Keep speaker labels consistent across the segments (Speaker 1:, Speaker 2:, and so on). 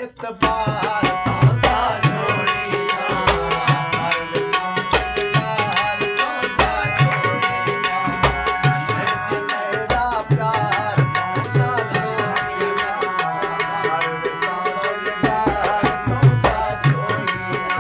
Speaker 1: इतबार तो सा छोड़िया हर विसां दिलदार तो सा छोड़िया मेरा प्यार तो सा छोड़िया हर विसां दिलदार तो सा छोड़िया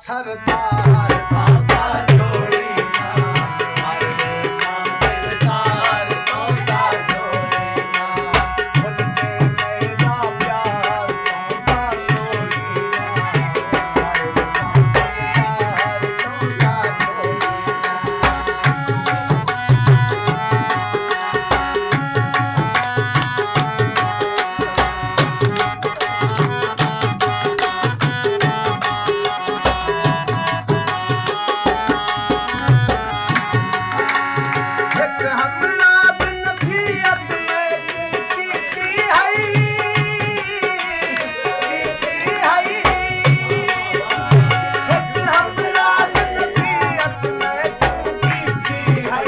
Speaker 1: सरदार पासा छोड़िया हर विसां दिलदार तो सा छोड़िया भुल के मेरा प्यार तो सा छोड़िया हर विसां दिलदार तो सा छोड़िया एक हमरा नसीहत में कीती है एक हमरा नसीहत में कीती है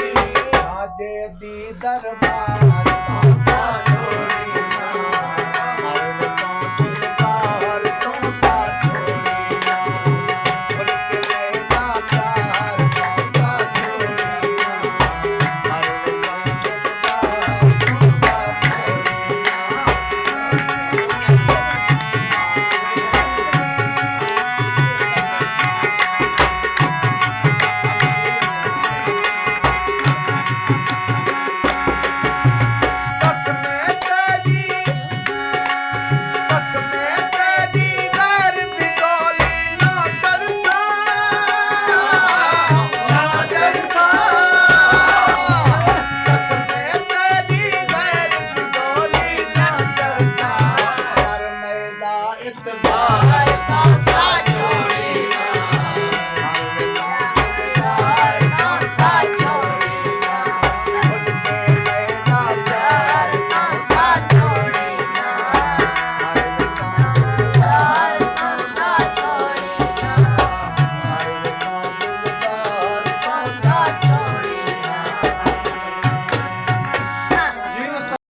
Speaker 1: राजे दी दरबार